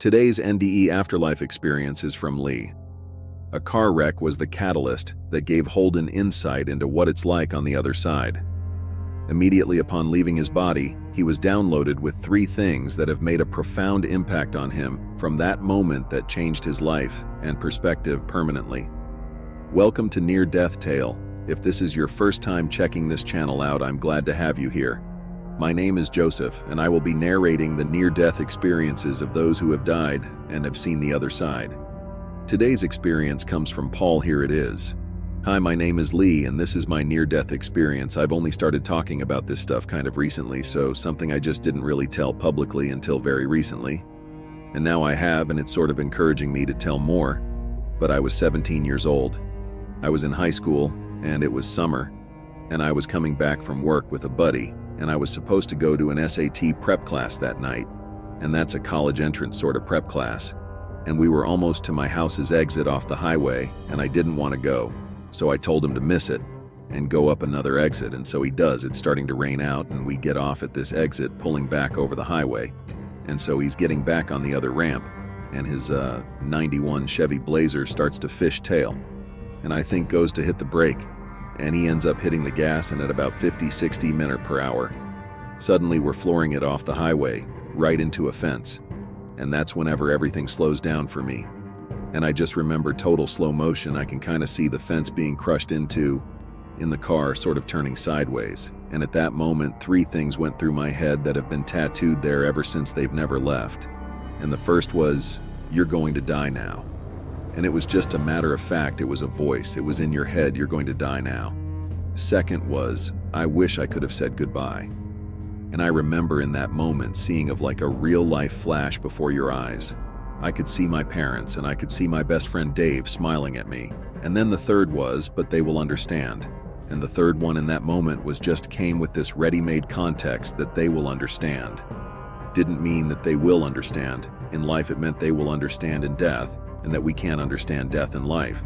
Today's NDE afterlife experience is from Lee. A car wreck was the catalyst that gave Holden insight into what it's like on the other side. Immediately upon leaving his body, he was downloaded with 3 things that have made a profound impact on him from that moment that changed his life and perspective permanently. Welcome to Near Death Tale. If this is your first time checking this channel out, I'm glad to have you here. My name is Joseph, and I will be narrating the near-death experiences of those who have died and have seen the other side. Today's experience comes from Paul. Here it is. Hi, my name is Lee, and this is my near-death experience. I've only started talking about this stuff kind of recently, so something I just didn't really tell publicly until very recently. And now I have, and it's sort of encouraging me to tell more. But I was 17 years old. I was in high school, and it was summer, and I was coming back from work with a buddy, and I was supposed to go to an SAT prep class that night, and that's a college entrance sort of prep class. And we were almost to my house's exit off the highway, and I didn't want to go, so I told him to miss it and go up another exit, and so he does. It's starting to rain out, and we get off at this exit, pulling back over the highway, and so he's getting back on the other ramp, and his 91 Chevy Blazer starts to fish tail, and I think goes to hit the brake, and he ends up hitting the gas, and at about 50-60 mph. Suddenly we're flooring it off the highway, right into a fence. And that's whenever everything slows down for me. And I just remember total slow motion. I can kind of see the fence being crushed into, in the car, sort of turning sideways. And at that moment, 3 things went through my head that have been tattooed there ever since they've never left. And the first was, "You're going to die now." And it was just a matter of fact, it was a voice. It was in your head, "You're going to die now." Second was, "I wish I could have said goodbye." And I remember in that moment seeing of like a real life flash before your eyes. I could see my parents, and I could see my best friend Dave smiling at me. And then the third was, "But they will understand." And the third one in that moment was just came with this ready-made context that they will understand. Didn't mean that they will understand. In life it meant they will understand in death, and that we can't understand death in life.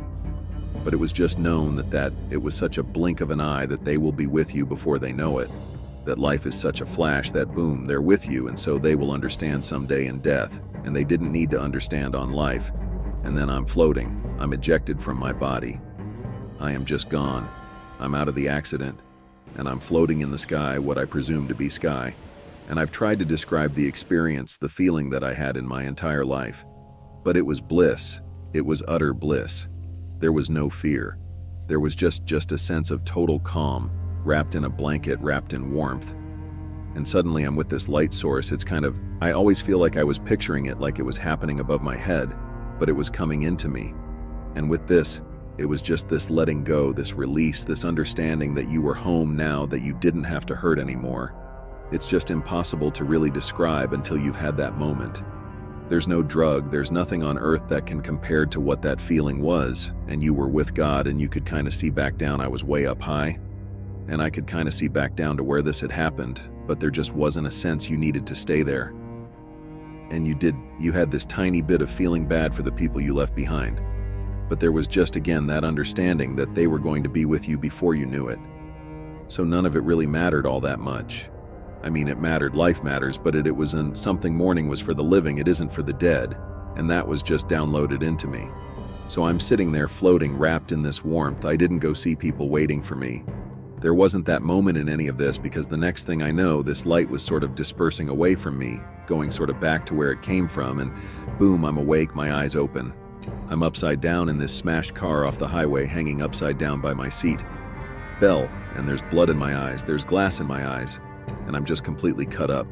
But it was just known that it was such a blink of an eye that they will be with you before they know it. That life is such a flash that boom, they're with you, and so they will understand someday in death, and they didn't need to understand on life. And then I'm floating. I'm ejected from my body. I am just gone. I'm out of the accident, and I'm floating in the sky, what I presume to be sky. And I've tried to describe the experience, the feeling that I had in my entire life. But it was bliss. It was utter bliss. There was no fear. There was just a sense of total calm, wrapped in a blanket, wrapped in warmth. And suddenly I'm with this light source. It's kind of, I always feel like I was picturing it like it was happening above my head, but it was coming into me. And with this, it was just this letting go, this release, this understanding that you were home now, that you didn't have to hurt anymore. It's just impossible to really describe until you've had that moment. There's no drug, there's nothing on earth that can compare to what that feeling was, and you were with God, and you could kind of see back down. I was way up high, and I could kind of see back down to where this had happened, but there just wasn't a sense you needed to stay there. And you had this tiny bit of feeling bad for the people you left behind. But there was just, again, that understanding that they were going to be with you before you knew it. So none of it really mattered all that much. I mean, it mattered, life matters, but it was in something mourning was for the living, it isn't for the dead, and that was just downloaded into me. So I'm sitting there floating, wrapped in this warmth. I didn't go see people waiting for me. There wasn't that moment in any of this, because the next thing I know, this light was sort of dispersing away from me, going sort of back to where it came from, and boom, I'm awake, my eyes open. I'm upside down in this smashed car off the highway, hanging upside down by my seat. Bell, and there's blood in my eyes, there's glass in my eyes, and I'm just completely cut up.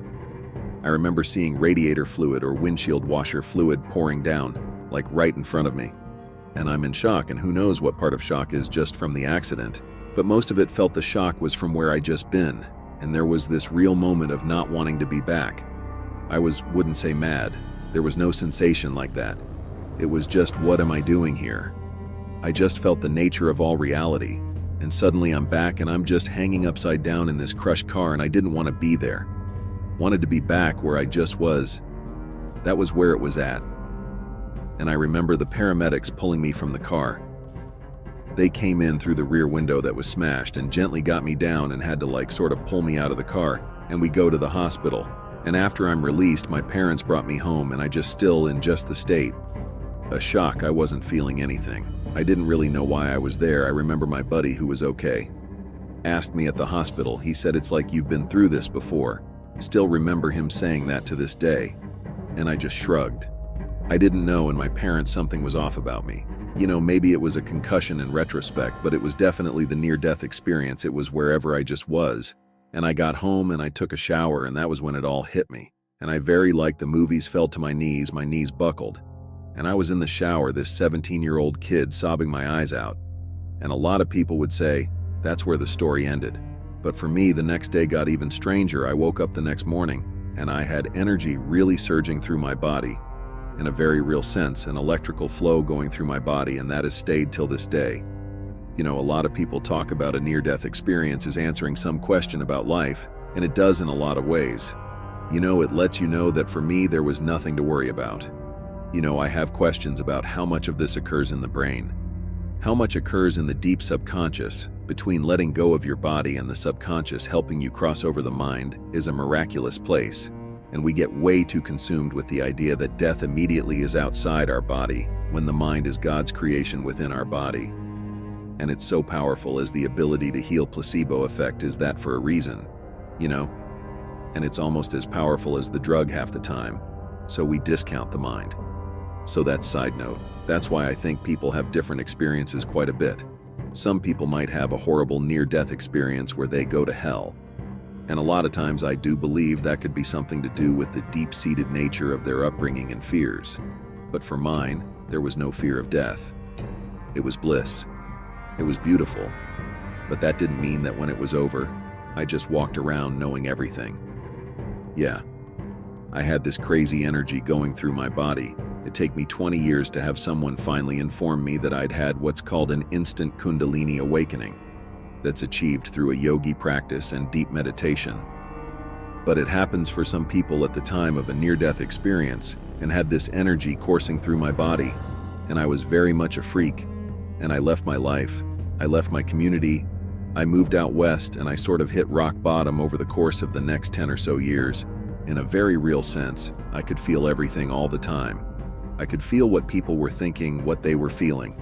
I remember seeing radiator fluid or windshield washer fluid pouring down, like right in front of me. And I'm in shock, and who knows what part of shock is just from the accident, but most of it felt the shock was from where I'd just been, and there was this real moment of not wanting to be back. I wouldn't say mad, there was no sensation like that. It was just, what am I doing here? I just felt the nature of all reality. And suddenly I'm back, and I'm just hanging upside down in this crushed car, and I didn't want to be there. Wanted to be back where I just was. That was where it was at. And I remember the paramedics pulling me from the car. They came in through the rear window that was smashed and gently got me down and had to sort of pull me out of the car, and we go to the hospital. And after I'm released, my parents brought me home and I just still in just the state. A shock, I wasn't feeling anything. I didn't really know why I was there. I remember my buddy, who was okay, asked me at the hospital. He said, "It's like you've been through this before." Still remember him saying that to this day. And I just shrugged. I didn't know, and my parents, something was off about me. Maybe it was a concussion in retrospect, but it was definitely the near-death experience. It was wherever I just was. And I got home and I took a shower, and that was when it all hit me. And I very like the movies fell to my knees buckled. And I was in the shower, this 17-year-old kid sobbing my eyes out. And a lot of people would say, that's where the story ended. But for me, the next day got even stranger. I woke up the next morning, and I had energy really surging through my body. In a very real sense, an electrical flow going through my body, and that has stayed till this day. A lot of people talk about a near-death experience as answering some question about life, and it does in a lot of ways. It lets you know that for me, there was nothing to worry about. I have questions about how much of this occurs in the brain. How much occurs in the deep subconscious. Between letting go of your body and the subconscious helping you cross over the mind is a miraculous place. And we get way too consumed with the idea that death immediately is outside our body, when the mind is God's creation within our body. And it's so powerful, as the ability to heal. Placebo effect is that for a reason, And it's almost as powerful as the drug half the time. So we discount the mind. So that's side note. That's why I think people have different experiences quite a bit. Some people might have a horrible near-death experience where they go to hell. And a lot of times I do believe that could be something to do with the deep-seated nature of their upbringing and fears. But for mine, there was no fear of death. It was bliss. It was beautiful. But that didn't mean that when it was over, I just walked around knowing everything. Yeah, I had this crazy energy going through my body. It'd take me 20 years to have someone finally inform me that I'd had what's called an instant Kundalini awakening. That's achieved through a yogi practice and deep meditation. But it happens for some people at the time of a near-death experience, and had this energy coursing through my body. And I was very much a freak. And I left my life. I left my community. I moved out west, and I sort of hit rock bottom over the course of the next 10 or so years. In a very real sense, I could feel everything all the time. I could feel what people were thinking, what they were feeling.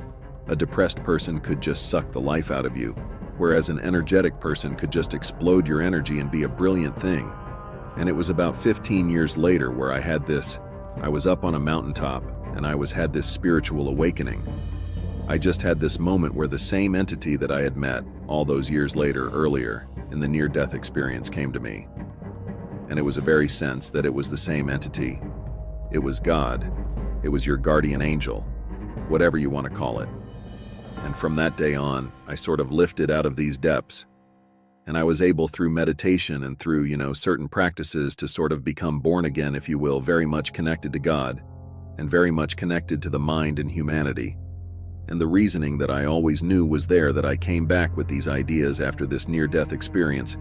A depressed person could just suck the life out of you, whereas an energetic person could just explode your energy and be a brilliant thing. And it was about 15 years later where I was up on a mountaintop, and I had this spiritual awakening. I just had this moment where the same entity that I had met all those years later, earlier, in the near-death experience came to me. And it was a very sense that it was the same entity. It was God. It was your guardian angel, whatever you want to call it. And from that day on, I sort of lifted out of these depths. And I was able, through meditation and through, certain practices, to sort of become born again, if you will, very much connected to God, and very much connected to the mind and humanity. And the reasoning that I always knew was there, that I came back with these ideas after this near-death experience.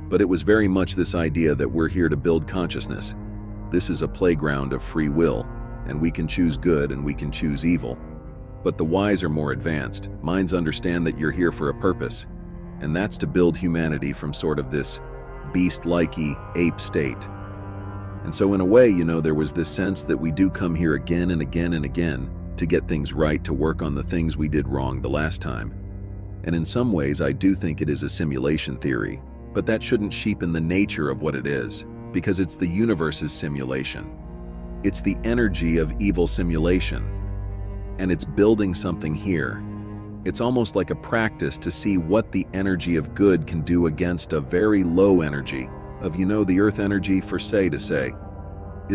But it was very much this idea that we're here to build consciousness. This is a playground of free will, and we can choose good and we can choose evil. But the wise are more advanced. Minds understand that you're here for a purpose, and that's to build humanity from sort of this beast-likey ape state. And so in a way, there was this sense that we do come here again and again and again to get things right, to work on the things we did wrong the last time. And in some ways, I do think it is a simulation theory, but that shouldn't cheapen the nature of what it is, because it's the universe's simulation. It's the energy of evil simulation, and it's building something here. It's almost like a practice to see what the energy of good can do against a very low energy of, the earth energy,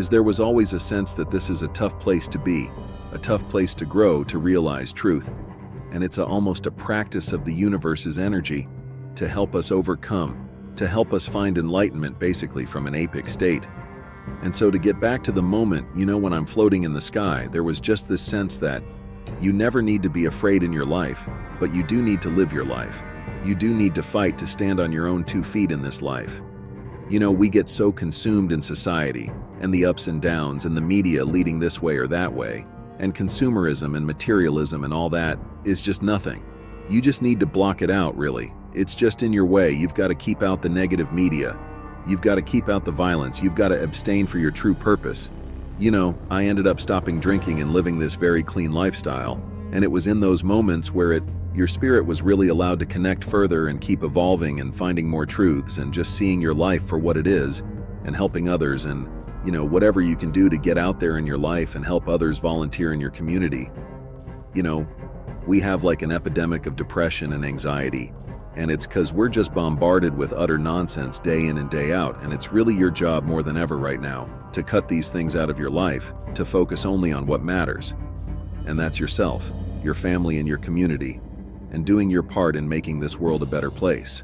there was always a sense that this is a tough place to be, a tough place to grow, to realize truth. And it's almost a practice of the universe's energy to help us overcome, to help us find enlightenment, basically from an apic state. And so to get back to the moment, when I'm floating in the sky, there was just this sense that you never need to be afraid in your life, but you do need to live your life. You do need to fight to stand on your own 2 feet in this life. We get so consumed in society, and the ups and downs, and the media leading this way or that way, and consumerism and materialism and all that is just nothing. You just need to block it out, really. It's just in your way. You've got to keep out the negative media. You've got to keep out the violence. You've got to abstain for your true purpose. I ended up stopping drinking and living this very clean lifestyle, and it was in those moments where your spirit was really allowed to connect further and keep evolving and finding more truths and just seeing your life for what it is and helping others and, whatever you can do to get out there in your life and help others volunteer in your community. We have like an epidemic of depression and anxiety, and it's because we're just bombarded with utter nonsense day in and day out, and it's really your job more than ever right now to cut these things out of your life, to focus only on what matters. And that's yourself, your family, and your community, and doing your part in making this world a better place.